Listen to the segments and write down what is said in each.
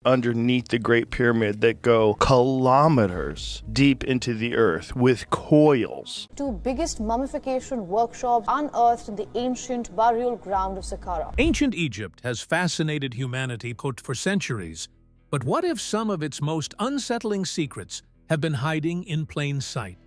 underneath the Great Pyramid that go kilometers deep into the earth with coils. Two biggest mummification workshops unearthed in the ancient burial ground of Saqqara. Ancient Egypt has fascinated humanity for centuries, but what if some of its most unsettling secrets have been hiding in plain sight?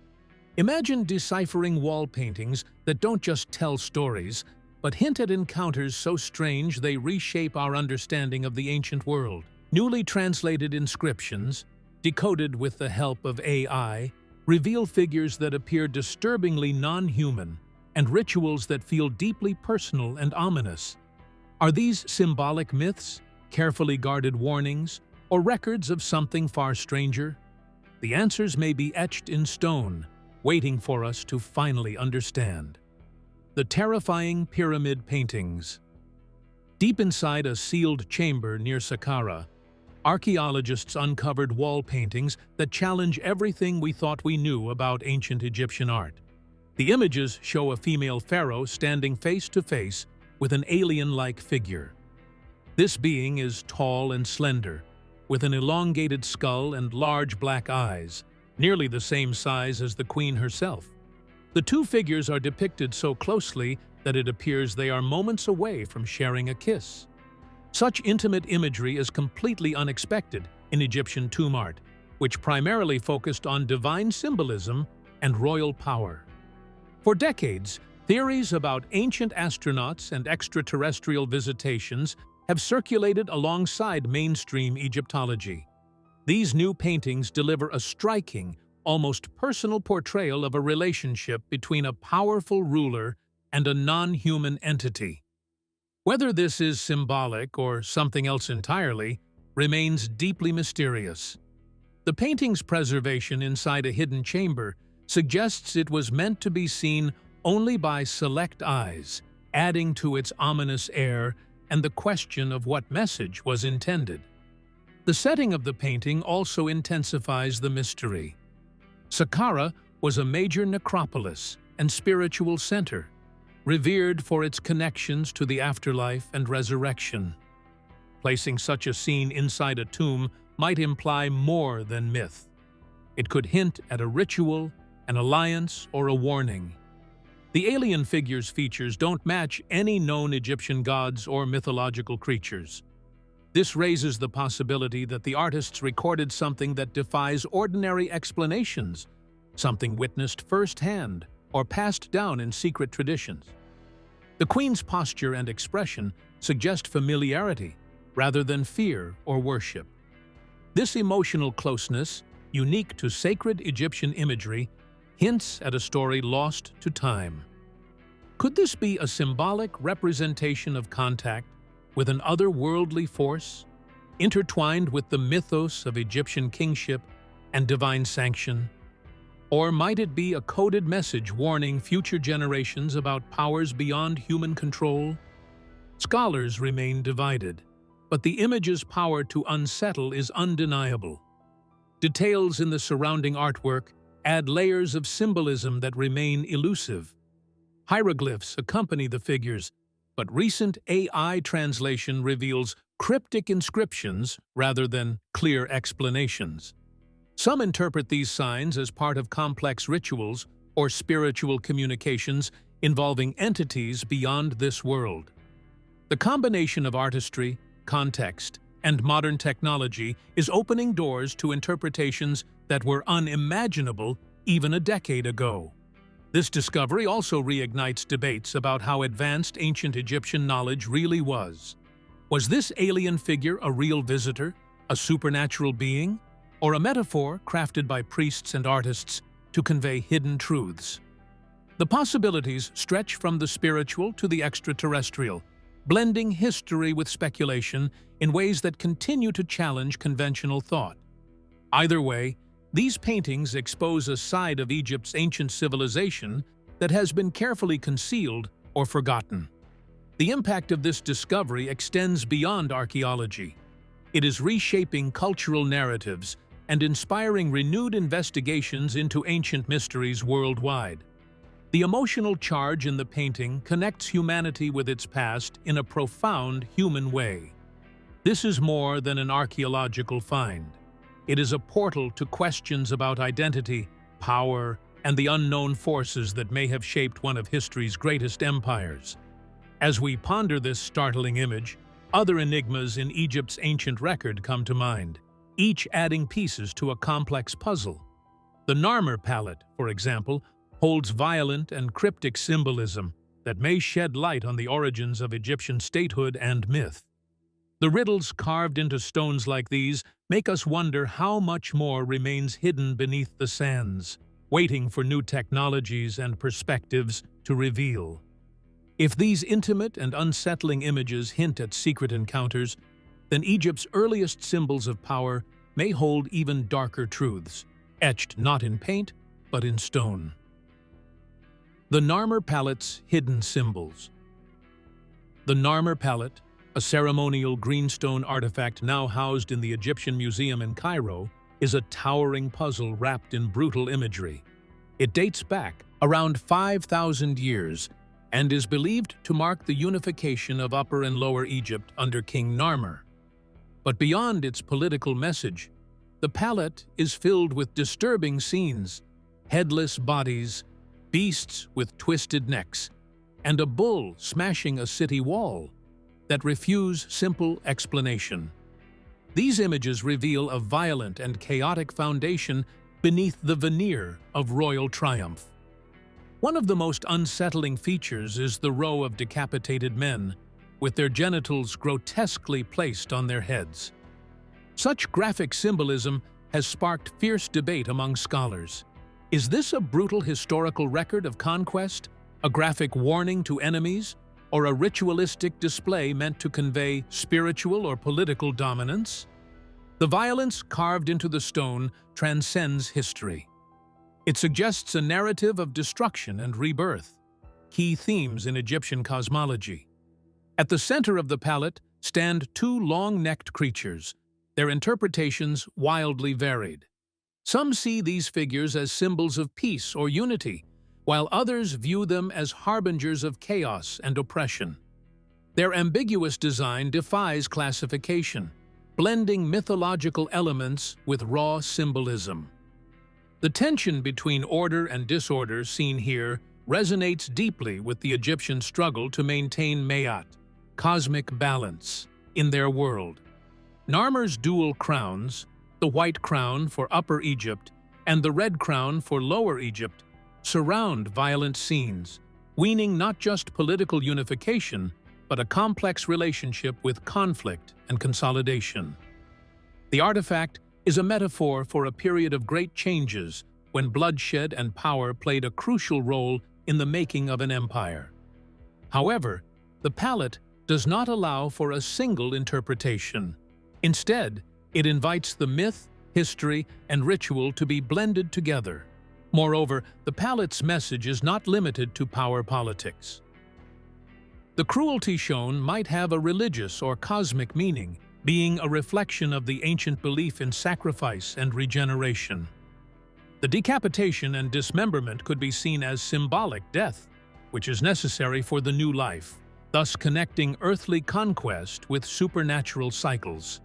Imagine deciphering wall paintings that don't just tell stories, but hint at encounters so strange they reshape our understanding of the ancient world. Newly translated inscriptions, decoded with the help of AI, reveal figures that appear disturbingly non-human and rituals that feel deeply personal and ominous. Are these symbolic myths, carefully guarded warnings, or records of something far stranger? The answers may be etched in stone, waiting for us to finally understand. The terrifying pyramid paintings. Deep inside a sealed chamber near Saqqara, archaeologists uncovered wall paintings that challenge everything we thought we knew about ancient Egyptian art. The images show a female pharaoh standing face to face with an alien-like figure. This being is tall and slender, with an elongated skull and large black eyes, nearly the same size as the queen herself. The two figures are depicted so closely that it appears they are moments away from sharing a kiss. Such intimate imagery is completely unexpected in Egyptian tomb art, which primarily focused on divine symbolism and royal power. For decades, theories about ancient astronauts and extraterrestrial visitations have circulated alongside mainstream Egyptology. These new paintings deliver a striking, almost personal portrayal of a relationship between a powerful ruler and a non-human entity. Whether this is symbolic or something else entirely remains deeply mysterious. The painting's preservation inside a hidden chamber suggests it was meant to be seen only by select eyes, adding to its ominous air and the question of what message was intended. The setting of the painting also intensifies the mystery. Saqqara was a major necropolis and spiritual center, revered for its connections to the afterlife and resurrection. Placing such a scene inside a tomb might imply more than myth. It could hint at a ritual, an alliance, or a warning. The alien figure's features don't match any known Egyptian gods or mythological creatures. This raises the possibility that the artists recorded something that defies ordinary explanations, something witnessed firsthand or passed down in secret traditions. The queen's posture and expression suggest familiarity rather than fear or worship. This emotional closeness, unique to sacred Egyptian imagery, hints at a story lost to time. Could this be a symbolic representation of contact with an otherworldly force, intertwined with the mythos of Egyptian kingship and divine sanction? Or might it be a coded message warning future generations about powers beyond human control? Scholars remain divided, but the image's power to unsettle is undeniable. Details in the surrounding artwork add layers of symbolism that remain elusive. Hieroglyphs accompany the figures, but recent AI translation reveals cryptic inscriptions rather than clear explanations. Some interpret these signs as part of complex rituals or spiritual communications involving entities beyond this world. The combination of artistry, context, and modern technology is opening doors to interpretations that were unimaginable even a decade ago. This discovery also reignites debates about how advanced ancient Egyptian knowledge really was. Was this alien figure a real visitor, a supernatural being, or a metaphor crafted by priests and artists to convey hidden truths? The possibilities stretch from the spiritual to the extraterrestrial, blending history with speculation in ways that continue to challenge conventional thought. Either way, these paintings expose a side of Egypt's ancient civilization that has been carefully concealed or forgotten. The impact of this discovery extends beyond archaeology. It is reshaping cultural narratives and inspiring renewed investigations into ancient mysteries worldwide. The emotional charge in the painting connects humanity with its past in a profound human way. This is more than an archaeological find. It is a portal to questions about identity, power, and the unknown forces that may have shaped one of history's greatest empires. As we ponder this startling image, other enigmas in Egypt's ancient record come to mind, each adding pieces to a complex puzzle. The Narmer palette, for example, holds violent and cryptic symbolism that may shed light on the origins of Egyptian statehood and myth. The riddles carved into stones like these make us wonder how much more remains hidden beneath the sands, waiting for new technologies and perspectives to reveal. If these intimate and unsettling images hint at secret encounters, then Egypt's earliest symbols of power may hold even darker truths, etched not in paint, but in stone. The Narmer palette's hidden symbols. The Narmer palette, a ceremonial greenstone artifact now housed in the Egyptian Museum in Cairo, is a towering puzzle wrapped in brutal imagery. It dates back around 5,000 years and is believed to mark the unification of Upper and Lower Egypt under King Narmer. But beyond its political message, the palette is filled with disturbing scenes, headless bodies, beasts with twisted necks, and a bull smashing a city wall that refuse simple explanation. These images reveal a violent and chaotic foundation beneath the veneer of royal triumph. One of the most unsettling features is the row of decapitated men, with their genitals grotesquely placed on their heads. Such graphic symbolism has sparked fierce debate among scholars. Is this a brutal historical record of conquest, a graphic warning to enemies, or a ritualistic display meant to convey spiritual or political dominance? The violence carved into the stone transcends history. It suggests a narrative of destruction and rebirth, key themes in Egyptian cosmology. At the center of the palette stand two long-necked creatures, their interpretations wildly varied. Some see these figures as symbols of peace or unity, while others view them as harbingers of chaos and oppression. Their ambiguous design defies classification, blending mythological elements with raw symbolism. The tension between order and disorder seen here resonates deeply with the Egyptian struggle to maintain mayat, cosmic balance, in their world. Narmer's dual crowns, the white crown for Upper Egypt and the red crown for Lower Egypt, surround violent scenes, weaving not just political unification, but a complex relationship with conflict and consolidation. The artifact is a metaphor for a period of great changes when bloodshed and power played a crucial role in the making of an empire. However, the palette does not allow for a single interpretation. Instead, it invites the myth, history, and ritual to be blended together. Moreover, the palette's message is not limited to power politics. The cruelty shown might have a religious or cosmic meaning, being a reflection of the ancient belief in sacrifice and regeneration. The decapitation and dismemberment could be seen as symbolic death, which is necessary for the new life, thus connecting earthly conquest with supernatural cycles.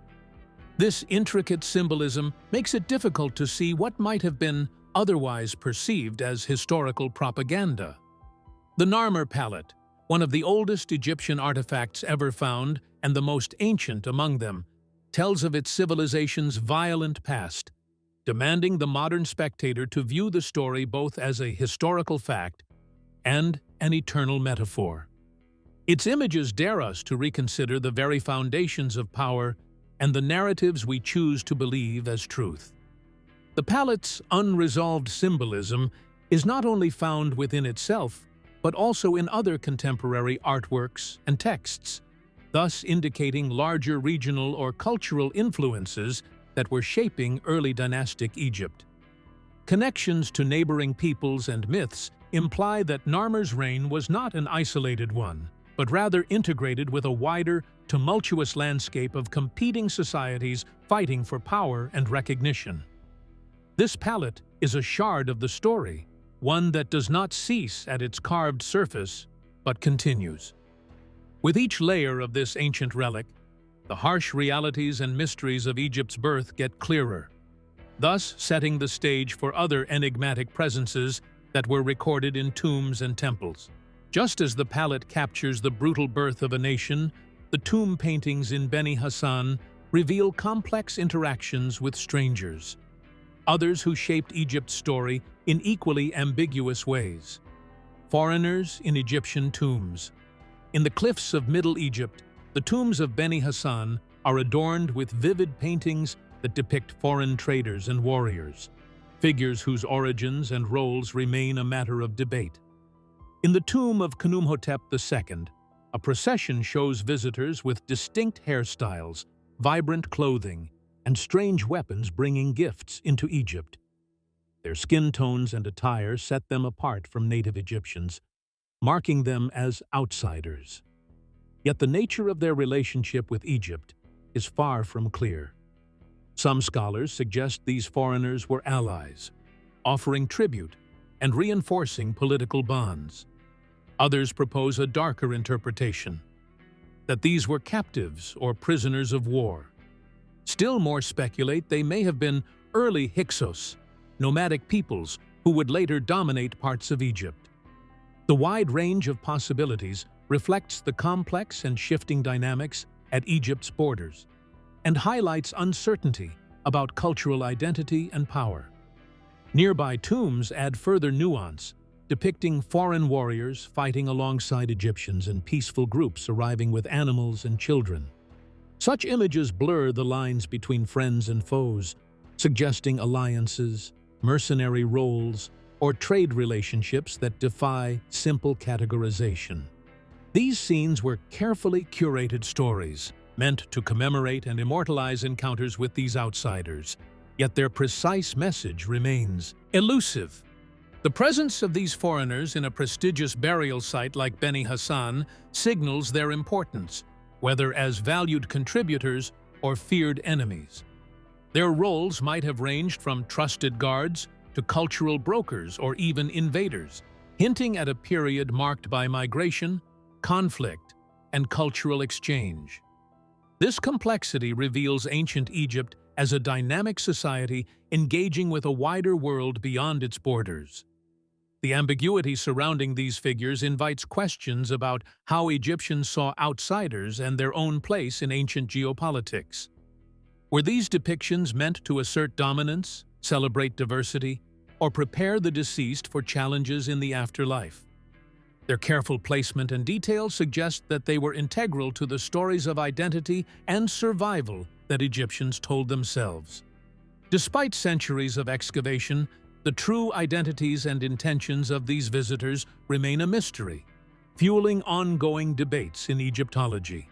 This intricate symbolism makes it difficult to see what might have been otherwise perceived as historical propaganda. The Narmer palette, one of the oldest Egyptian artifacts ever found and the most ancient among them, tells of its civilization's violent past, demanding the modern spectator to view the story both as a historical fact and an eternal metaphor. Its images dare us to reconsider the very foundations of power and the narratives we choose to believe as truth. The palette's unresolved symbolism is not only found within itself, but also in other contemporary artworks and texts, thus indicating larger regional or cultural influences that were shaping early dynastic Egypt. Connections to neighboring peoples and myths imply that Narmer's reign was not an isolated one, but rather integrated with a wider, tumultuous landscape of competing societies fighting for power and recognition. This palette is a shard of the story, one that does not cease at its carved surface, but continues. With each layer of this ancient relic, the harsh realities and mysteries of Egypt's birth get clearer, thus setting the stage for other enigmatic presences that were recorded in tombs and temples. Just as the palette captures the brutal birth of a nation, the tomb paintings in Beni Hassan reveal complex interactions with strangers, others who shaped Egypt's story in equally ambiguous ways. Foreigners in Egyptian tombs. In the cliffs of Middle Egypt, the tombs of Beni Hassan are adorned with vivid paintings that depict foreign traders and warriors, figures whose origins and roles remain a matter of debate. In the tomb of Khnumhotep II, a procession shows visitors with distinct hairstyles, vibrant clothing, and strange weapons bringing gifts into Egypt. Their skin tones and attire set them apart from native Egyptians, marking them as outsiders. Yet the nature of their relationship with Egypt is far from clear. Some scholars suggest these foreigners were allies, offering tribute and reinforcing political bonds. Others propose a darker interpretation, that these were captives or prisoners of war. Still more speculate they may have been early Hyksos, nomadic peoples who would later dominate parts of Egypt. The wide range of possibilities reflects the complex and shifting dynamics at Egypt's borders and highlights uncertainty about cultural identity and power. Nearby tombs add further nuance, depicting foreign warriors fighting alongside Egyptians and peaceful groups arriving with animals and children. Such images blur the lines between friends and foes, suggesting alliances, mercenary roles, or trade relationships that defy simple categorization. These scenes were carefully curated stories, meant to commemorate and immortalize encounters with these outsiders, yet their precise message remains elusive. The presence of these foreigners in a prestigious burial site like Beni Hassan signals their importance, whether as valued contributors or feared enemies. Their roles might have ranged from trusted guards to cultural brokers or even invaders, hinting at a period marked by migration, conflict, and cultural exchange. This complexity reveals ancient Egypt as a dynamic society engaging with a wider world beyond its borders. The ambiguity surrounding these figures invites questions about how Egyptians saw outsiders and their own place in ancient geopolitics. Were these depictions meant to assert dominance, celebrate diversity, or prepare the deceased for challenges in the afterlife? Their careful placement and detail suggest that they were integral to the stories of identity and survival that Egyptians told themselves. Despite centuries of excavation, the true identities and intentions of these visitors remain a mystery, fueling ongoing debates in Egyptology.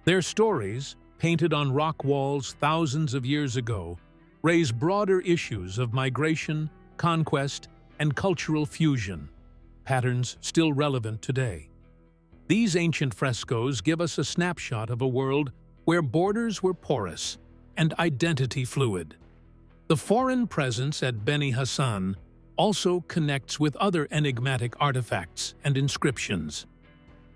Their stories, painted on rock walls thousands of years ago, raise broader issues of migration, conquest, and cultural fusion, patterns still relevant today. These ancient frescoes give us a snapshot of a world where borders were porous and identity fluid. The foreign presence at Beni Hassan also connects with other enigmatic artifacts and inscriptions,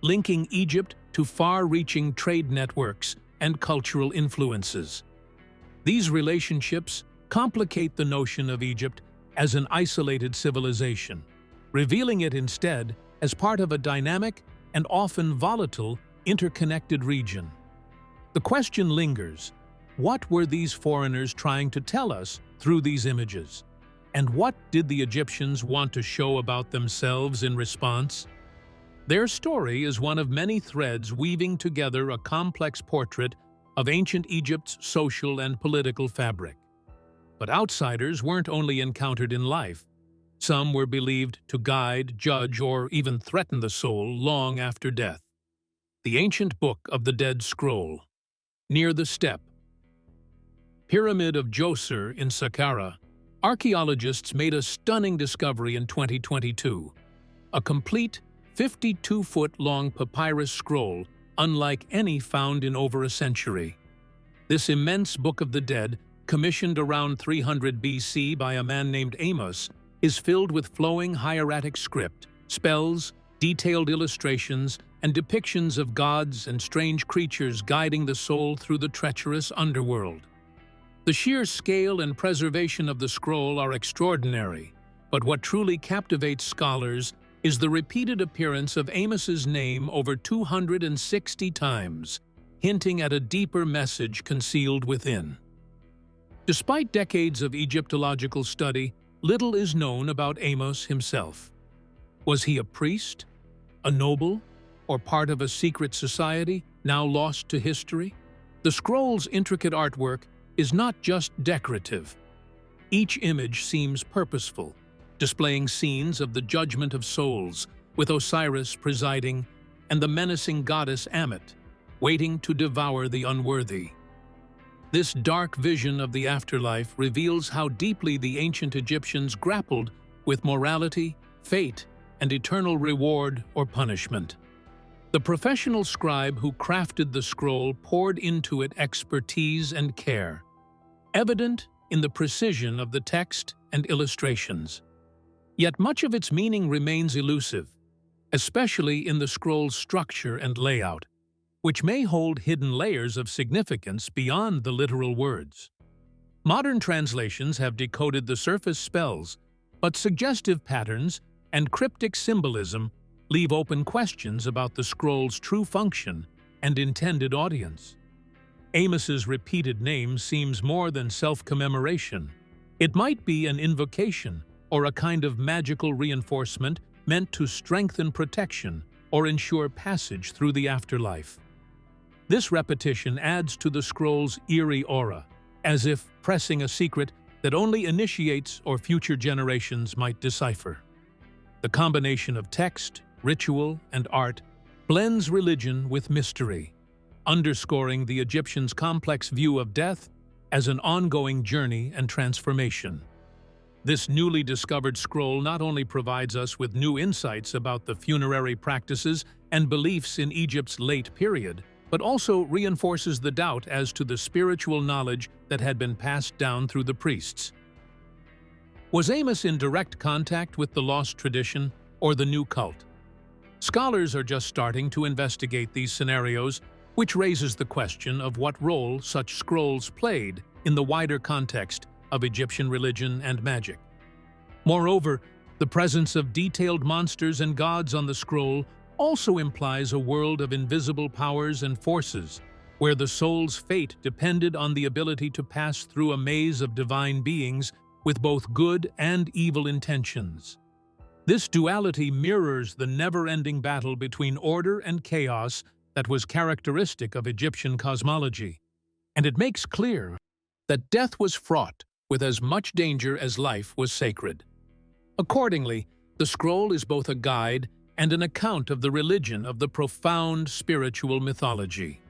linking Egypt to far-reaching trade networks and cultural influences. These relationships complicate the notion of Egypt as an isolated civilization, revealing it instead as part of a dynamic and often volatile, interconnected region. The question lingers: what were these foreigners trying to tell us through these images? And what did the Egyptians want to show about themselves in response? Their story is one of many threads weaving together a complex portrait of ancient Egypt's social and political fabric. But outsiders weren't only encountered in life. Some were believed to guide, judge, or even threaten the soul long after death. The ancient Book of the Dead Scroll. Near the steppe. Pyramid of Djoser in Saqqara, archaeologists made a stunning discovery in 2022. A complete 52-foot-long papyrus scroll, unlike any found in over a century. This immense Book of the Dead, commissioned around 300 BC by a man named Amos, is filled with flowing hieratic script, spells, detailed illustrations, and depictions of gods and strange creatures guiding the soul through the treacherous underworld. The sheer scale and preservation of the scroll are extraordinary, but what truly captivates scholars is the repeated appearance of Amos's name over 260 times, hinting at a deeper message concealed within. Despite decades of Egyptological study, little is known about Amos himself. Was he a priest, a noble, or part of a secret society now lost to history? The scroll's intricate artwork is not just decorative. Each image seems purposeful, displaying scenes of the judgment of souls, with Osiris presiding and the menacing goddess Ammit, waiting to devour the unworthy. This dark vision of the afterlife reveals how deeply the ancient Egyptians grappled with morality, fate, and eternal reward or punishment. The professional scribe who crafted the scroll poured into it expertise and care, evident in the precision of the text and illustrations. Yet much of its meaning remains elusive, especially in the scroll's structure and layout, which may hold hidden layers of significance beyond the literal words. Modern translations have decoded the surface spells, but suggestive patterns and cryptic symbolism leave open questions about the scroll's true function and intended audience. Amos's repeated name seems more than self-commemoration. It might be an invocation or a kind of magical reinforcement meant to strengthen protection or ensure passage through the afterlife. This repetition adds to the scroll's eerie aura, as if pressing a secret that only initiates or future generations might decipher. The combination of text, ritual, and art blends religion with mystery, underscoring the Egyptians' complex view of death as an ongoing journey and transformation. This newly discovered scroll not only provides us with new insights about the funerary practices and beliefs in Egypt's late period, but also reinforces the doubt as to the spiritual knowledge that had been passed down through the priests. Was Amos in direct contact with the lost tradition or the new cult? Scholars are just starting to investigate these scenarios, which raises the question of what role such scrolls played in the wider context of Egyptian religion and magic. Moreover, the presence of detailed monsters and gods on the scroll also implies a world of invisible powers and forces, where the soul's fate depended on the ability to pass through a maze of divine beings with both good and evil intentions. This duality mirrors the never-ending battle between order and chaos that was characteristic of Egyptian cosmology, and it makes clear that death was fraught with as much danger as life was sacred. Accordingly, the scroll is both a guide and an account of the religion of the profound spiritual mythology.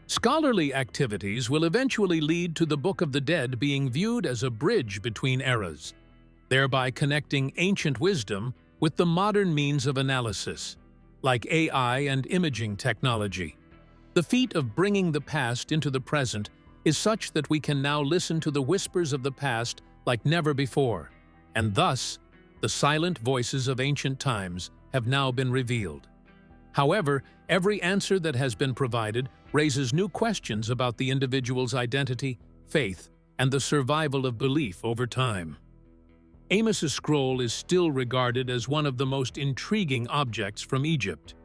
Scholarly activities will eventually lead to the Book of the Dead being viewed as a bridge between eras, thereby connecting ancient wisdom with the modern means of analysis, like AI and imaging technology. The feat of bringing the past into the present is such that we can now listen to the whispers of the past like never before, and thus, the silent voices of ancient times have now been revealed. However, every answer that has been provided raises new questions about the individual's identity, faith, and the survival of belief over time. Amos's scroll is still regarded as one of the most intriguing objects from Egypt.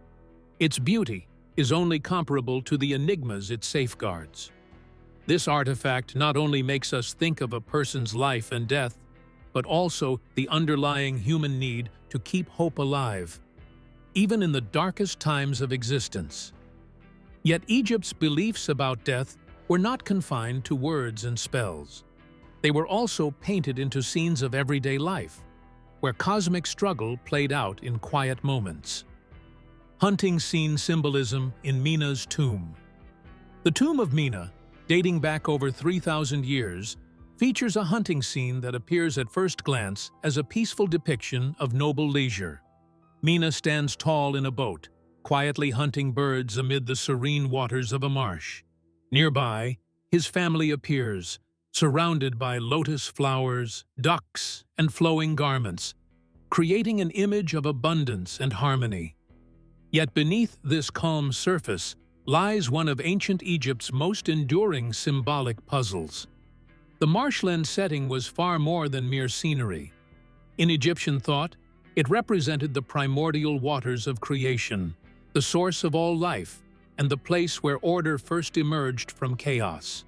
Its beauty is only comparable to the enigmas it safeguards. This artifact not only makes us think of a person's life and death, but also the underlying human need to keep hope alive, even in the darkest times of existence. Yet Egypt's beliefs about death were not confined to words and spells. They were also painted into scenes of everyday life, where cosmic struggle played out in quiet moments. Hunting scene symbolism in Mena's tomb. The tomb of Mena, dating back over 3,000 years, features a hunting scene that appears at first glance as a peaceful depiction of noble leisure. Mena stands tall in a boat, quietly hunting birds amid the serene waters of a marsh. Nearby, his family appears, surrounded by lotus flowers, ducks, and flowing garments, creating an image of abundance and harmony. Yet beneath this calm surface lies one of ancient Egypt's most enduring symbolic puzzles. The marshland setting was far more than mere scenery. In Egyptian thought, it represented the primordial waters of creation, the source of all life, and the place where order first emerged from chaos.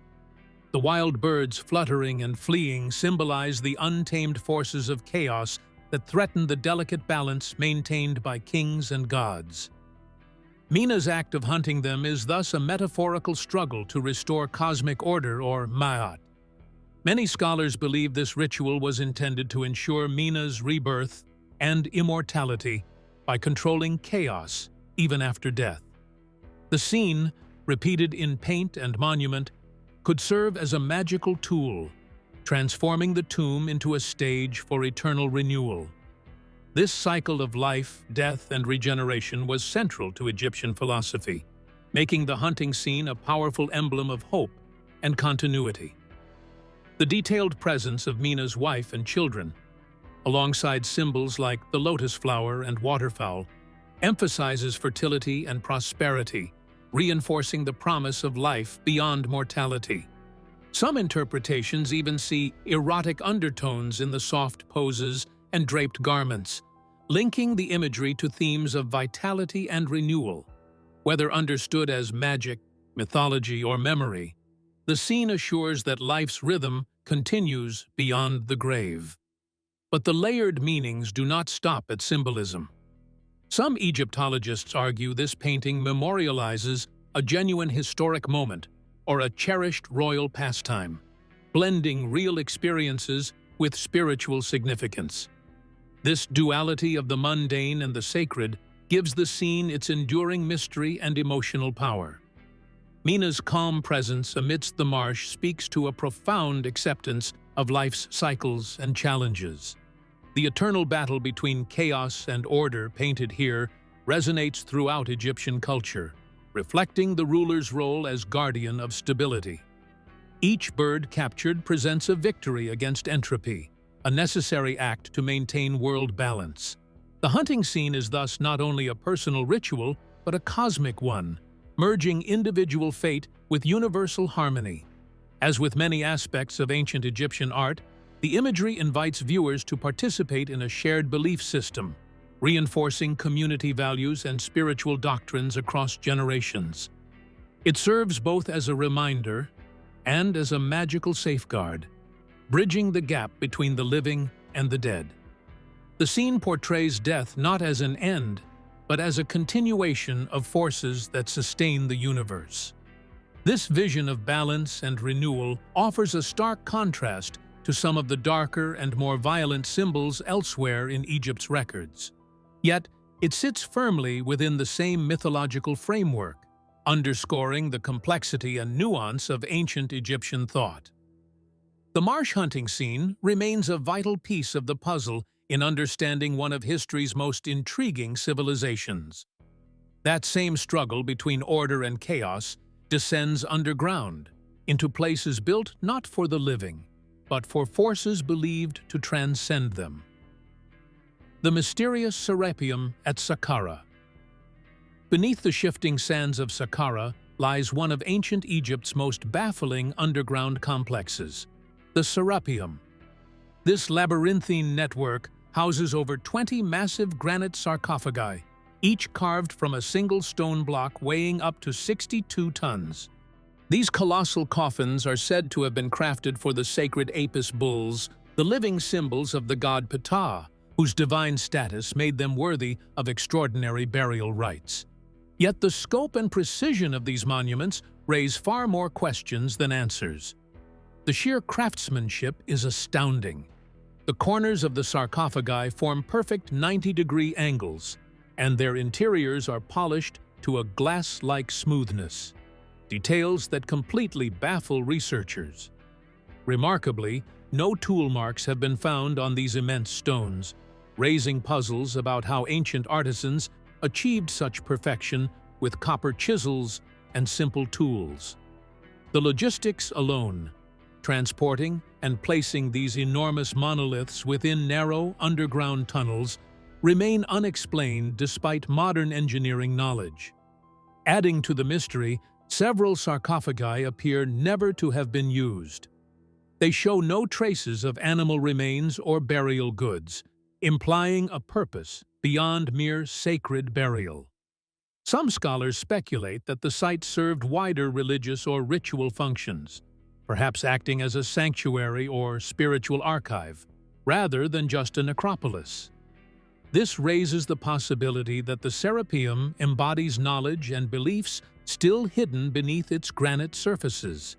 The wild birds fluttering and fleeing symbolize the untamed forces of chaos that threaten the delicate balance maintained by kings and gods. Mina's act of hunting them is thus a metaphorical struggle to restore cosmic order, or ma'at. Many scholars believe this ritual was intended to ensure Mina's rebirth and immortality by controlling chaos even after death. The scene, repeated in paint and monument, could serve as a magical tool, transforming the tomb into a stage for eternal renewal. This cycle of life, death, and regeneration was central to Egyptian philosophy, making the hunting scene a powerful emblem of hope and continuity. The detailed presence of Mina's wife and children, alongside symbols like the lotus flower and waterfowl, emphasizes fertility and prosperity, reinforcing the promise of life beyond mortality. Some interpretations even see erotic undertones in the soft poses and draped garments, linking the imagery to themes of vitality and renewal. Whether understood as magic, mythology, or memory, the scene assures that life's rhythm continues beyond the grave. But the layered meanings do not stop at symbolism. Some Egyptologists argue this painting memorializes a genuine historic moment or a cherished royal pastime, blending real experiences with spiritual significance. This duality of the mundane and the sacred gives the scene its enduring mystery and emotional power. Mina's calm presence amidst the marsh speaks to a profound acceptance of life's cycles and challenges. The eternal battle between chaos and order painted here resonates throughout Egyptian culture, reflecting the ruler's role as guardian of stability. Each bird captured presents a victory against entropy, a necessary act to maintain world balance. The hunting scene is thus not only a personal ritual, but a cosmic one, merging individual fate with universal harmony. As with many aspects of ancient Egyptian art, the imagery invites viewers to participate in a shared belief system, reinforcing community values and spiritual doctrines across generations. It serves both as a reminder and as a magical safeguard, bridging the gap between the living and the dead. The scene portrays death not as an end, but as a continuation of forces that sustain the universe. This vision of balance and renewal offers a stark contrast to some of the darker and more violent symbols elsewhere in Egypt's records. Yet, it sits firmly within the same mythological framework, underscoring the complexity and nuance of ancient Egyptian thought. The marsh hunting scene remains a vital piece of the puzzle in understanding one of history's most intriguing civilizations. That same struggle between order and chaos descends underground, into places built not for the living, but for forces believed to transcend them. The mysterious Serapium at Saqqara. Beneath the shifting sands of Saqqara lies one of ancient Egypt's most baffling underground complexes, the Serapium. This labyrinthine network houses over 20 massive granite sarcophagi, each carved from a single stone block weighing up to 62 tons. These colossal coffins are said to have been crafted for the sacred Apis bulls, the living symbols of the god Ptah, whose divine status made them worthy of extraordinary burial rites. Yet the scope and precision of these monuments raise far more questions than answers. The sheer craftsmanship is astounding. The corners of the sarcophagi form perfect 90-degree angles, and their interiors are polished to a glass-like smoothness, details that completely baffle researchers. Remarkably, no tool marks have been found on these immense stones, raising puzzles about how ancient artisans achieved such perfection with copper chisels and simple tools. The logistics alone, transporting and placing these enormous monoliths within narrow underground tunnels, remain unexplained despite modern engineering knowledge. Adding to the mystery, several sarcophagi appear never to have been used. They show no traces of animal remains or burial goods, implying a purpose beyond mere sacred burial. Some scholars speculate that the site served wider religious or ritual functions, perhaps acting as a sanctuary or spiritual archive, rather than just a necropolis. This raises the possibility that the Serapium embodies knowledge and beliefs still hidden beneath its granite surfaces.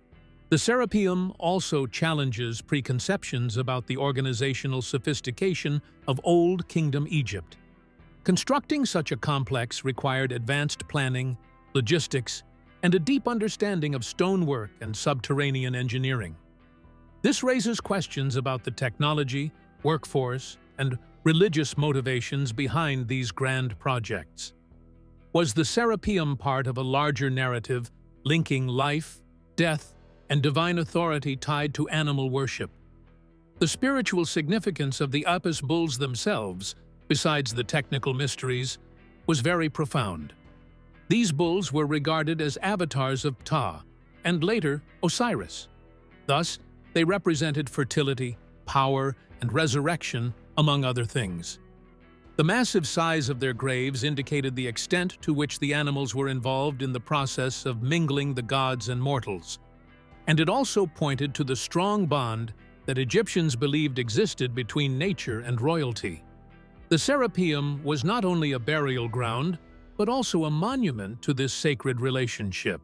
The Serapium also challenges preconceptions about the organizational sophistication of Old Kingdom Egypt. Constructing such a complex required advanced planning, logistics, and a deep understanding of stonework and subterranean engineering. This raises questions about the technology, workforce, and religious motivations behind these grand projects. Was the Serapium part of a larger narrative linking life, death, and divine authority tied to animal worship? The spiritual significance of the Apis bulls themselves, besides the technical mysteries, was very profound. These bulls were regarded as avatars of Ptah, and later Osiris. Thus, they represented fertility, power, and resurrection, among other things. The massive size of their graves indicated the extent to which the animals were involved in the process of mingling the gods and mortals, and it also pointed to the strong bond that Egyptians believed existed between nature and royalty. The Serapium was not only a burial ground, but also a monument to this sacred relationship.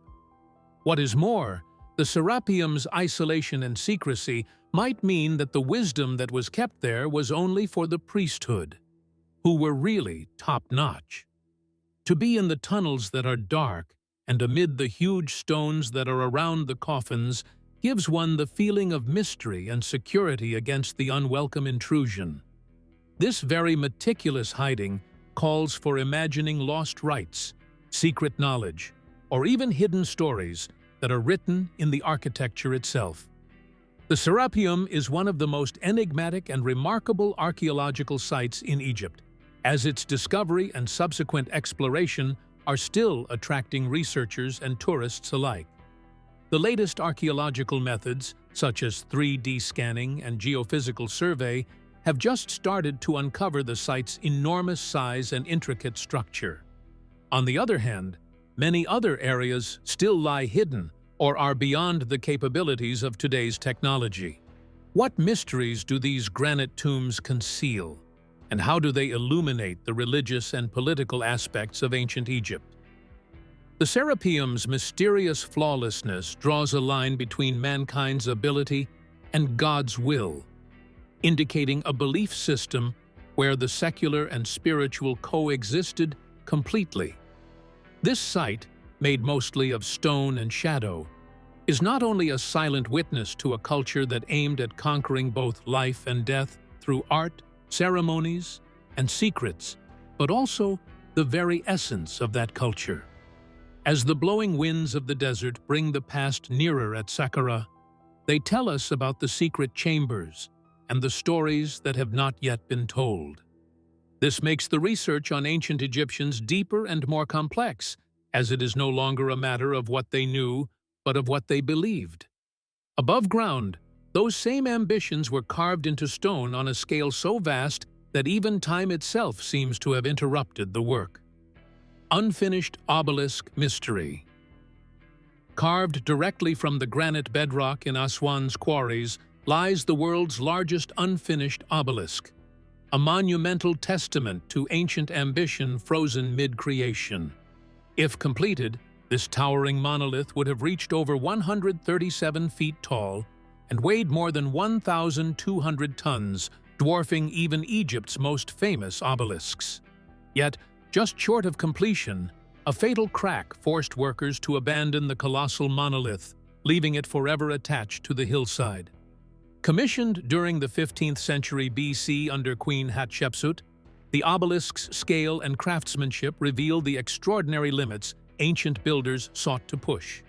What is more, the Serapium's isolation and secrecy might mean that the wisdom that was kept there was only for the priesthood, who were really top-notch. To be in the tunnels that are dark and amid the huge stones that are around the coffins gives one the feeling of mystery and security against the unwelcome intrusion. This very meticulous hiding calls for imagining lost rites, secret knowledge, or even hidden stories that are written in the architecture itself. The Serapium is one of the most enigmatic and remarkable archaeological sites in Egypt, as its discovery and subsequent exploration are still attracting researchers and tourists alike. The latest archaeological methods, such as 3D scanning and geophysical survey, have just started to uncover the site's enormous size and intricate structure. On the other hand, many other areas still lie hidden or are beyond the capabilities of today's technology. What mysteries do these granite tombs conceal, and how do they illuminate the religious and political aspects of ancient Egypt? The Serapium's mysterious flawlessness draws a line between mankind's ability and God's will, indicating a belief system where the secular and spiritual coexisted completely. This site, made mostly of stone and shadow, is not only a silent witness to a culture that aimed at conquering both life and death through art, ceremonies, and secrets, but also the very essence of that culture. As the blowing winds of the desert bring the past nearer at Saqqara, they tell us about the secret chambers and the stories that have not yet been told. This makes the research on ancient Egyptians deeper and more complex, as it is no longer a matter of what they knew, but of what they believed. Above ground, those same ambitions were carved into stone on a scale so vast that even time itself seems to have interrupted the work. Unfinished obelisk mystery. Carved directly from the granite bedrock in Aswan's quarries lies the world's largest unfinished obelisk, a monumental testament to ancient ambition frozen mid-creation. If completed, this towering monolith would have reached over 137 feet tall and weighed more than 1,200 tons, dwarfing even Egypt's most famous obelisks. Yet, just short of completion, a fatal crack forced workers to abandon the colossal monolith, leaving it forever attached to the hillside. Commissioned during the 15th century BC under Queen Hatshepsut, the obelisk's scale and craftsmanship reveal the extraordinary limits ancient builders sought to push.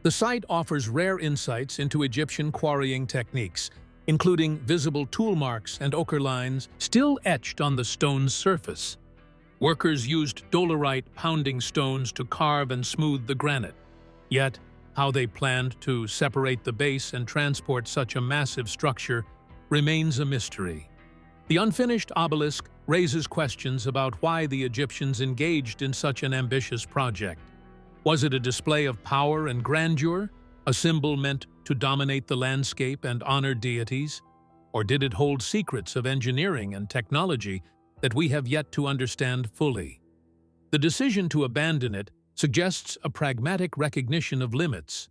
The site offers rare insights into Egyptian quarrying techniques, including visible tool marks and ochre lines still etched on the stone's surface. Workers used dolerite pounding stones to carve and smooth the granite. Yet, how they planned to separate the base and transport such a massive structure remains a mystery. The unfinished obelisk raises questions about why the Egyptians engaged in such an ambitious project. Was it a display of power and grandeur, a symbol meant to dominate the landscape and honor deities? Or did it hold secrets of engineering and technology that we have yet to understand fully? The decision to abandon it suggests a pragmatic recognition of limits,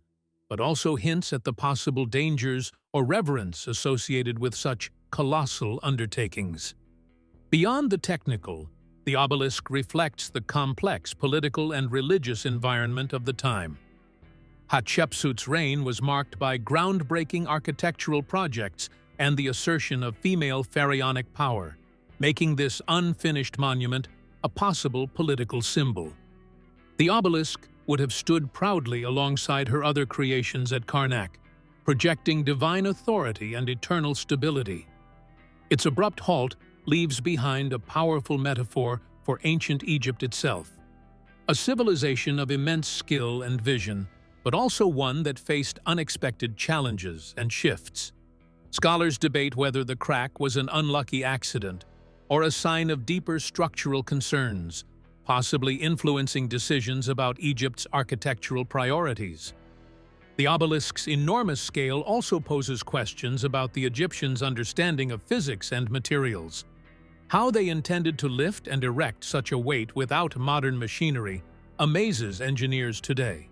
but also hints at the possible dangers or reverence associated with such colossal undertakings. Beyond the technical, the obelisk reflects the complex political and religious environment of the time. Hatshepsut's reign was marked by groundbreaking architectural projects and the assertion of female pharaonic power, making this unfinished monument a possible political symbol. The obelisk would have stood proudly alongside her other creations at Karnak, projecting divine authority and eternal stability. Its abrupt halt leaves behind a powerful metaphor for ancient Egypt itself, a civilization of immense skill and vision, but also one that faced unexpected challenges and shifts. Scholars debate whether the crack was an unlucky accident or a sign of deeper structural concerns, possibly influencing decisions about Egypt's architectural priorities. The obelisk's enormous scale also poses questions about the Egyptians' understanding of physics and materials. How they intended to lift and erect such a weight without modern machinery amazes engineers today.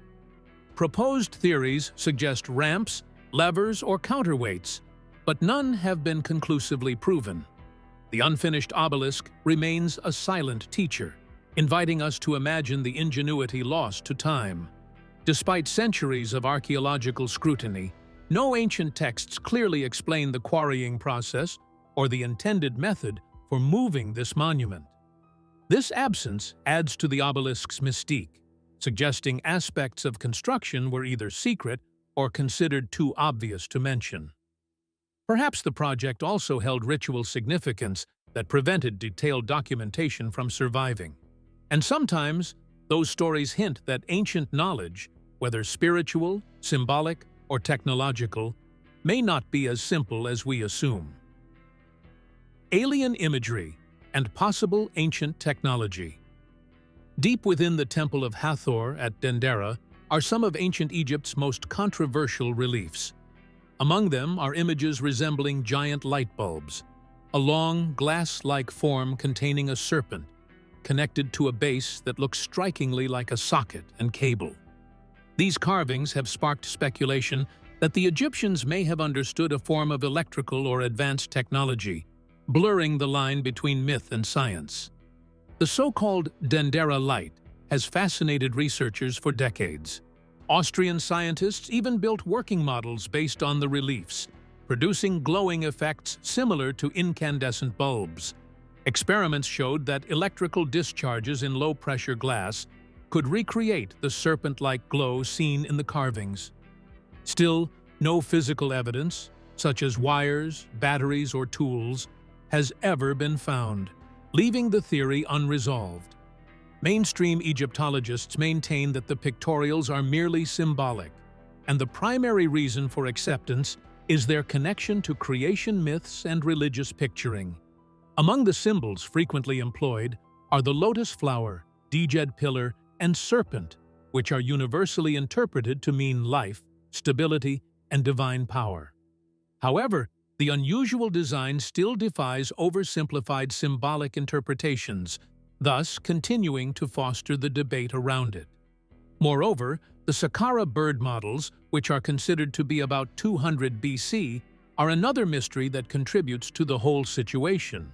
Proposed theories suggest ramps, levers, or counterweights, but none have been conclusively proven. The unfinished obelisk remains a silent teacher, inviting us to imagine the ingenuity lost to time. Despite centuries of archaeological scrutiny, no ancient texts clearly explain the quarrying process or the intended method for moving this monument. This absence adds to the obelisk's mystique, suggesting aspects of construction were either secret or considered too obvious to mention. Perhaps the project also held ritual significance that prevented detailed documentation from surviving. And sometimes, those stories hint that ancient knowledge, whether spiritual, symbolic, or technological, may not be as simple as we assume. Alien imagery and possible ancient technology. Deep within the Temple of Hathor at Dendera are some of ancient Egypt's most controversial reliefs. Among them are images resembling giant light bulbs, a long, glass-like form containing a serpent, connected to a base that looks strikingly like a socket and cable. These carvings have sparked speculation that the Egyptians may have understood a form of electrical or advanced technology, blurring the line between myth and science. The so-called Dendera light has fascinated researchers for decades. Austrian scientists even built working models based on the reliefs, producing glowing effects similar to incandescent bulbs. Experiments showed that electrical discharges in low-pressure glass could recreate the serpent-like glow seen in the carvings. Still, no physical evidence, such as wires, batteries, or tools, has ever been found, leaving the theory unresolved. Mainstream Egyptologists maintain that the pictorials are merely symbolic, and the primary reason for acceptance is their connection to creation myths and religious picturing. Among the symbols frequently employed are the lotus flower, decoded pillar, and serpent, which are universally interpreted to mean life, stability, and divine power. However, the unusual design still defies oversimplified symbolic interpretations, thus continuing to foster the debate around it. Moreover, the Saqqara bird models, which are considered to be about 200 BC, are another mystery that contributes to the whole situation.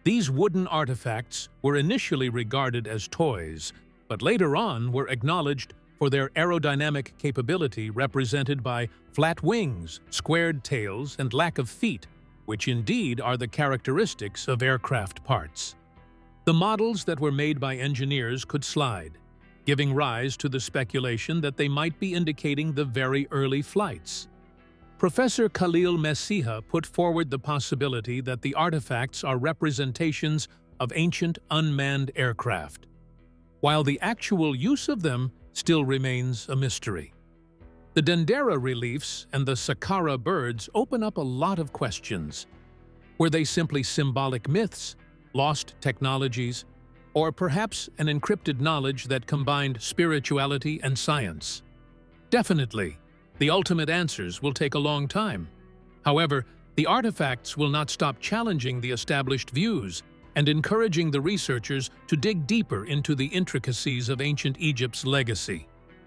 These wooden artifacts were initially regarded as toys, but later on were acknowledged for their aerodynamic capability represented by flat wings, squared tails, and lack of feet, which indeed are the characteristics of aircraft parts. The models that were made by engineers could slide, giving rise to the speculation that they might be indicating the very early flights. Professor Khalil Messiha put forward the possibility that the artifacts are representations of ancient unmanned aircraft, while the actual use of them still remains a mystery. The Dendera reliefs and the Saqqara birds open up a lot of questions. Were they simply symbolic myths, lost technologies, or perhaps an encrypted knowledge that combined spirituality and science? Definitely, the ultimate answers will take a long time. However, the artifacts will not stop challenging the established views and encouraging the researchers to dig deeper into the intricacies of ancient Egypt's legacy.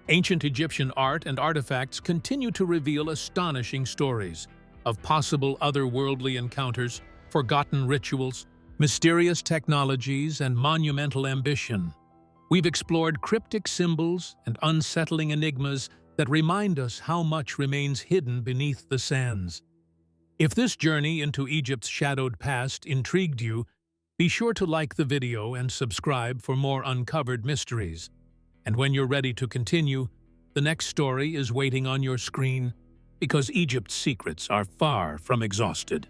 Ancient Egyptian art and artifacts continue to reveal astonishing stories of possible otherworldly encounters, forgotten rituals, mysterious technologies, and monumental ambition. We've explored cryptic symbols and unsettling enigmas that remind us how much remains hidden beneath the sands. If this journey into Egypt's shadowed past intrigued you, be sure to like the video and subscribe for more uncovered mysteries. And when you're ready to continue, the next story is waiting on your screen, because Egypt's secrets are far from exhausted.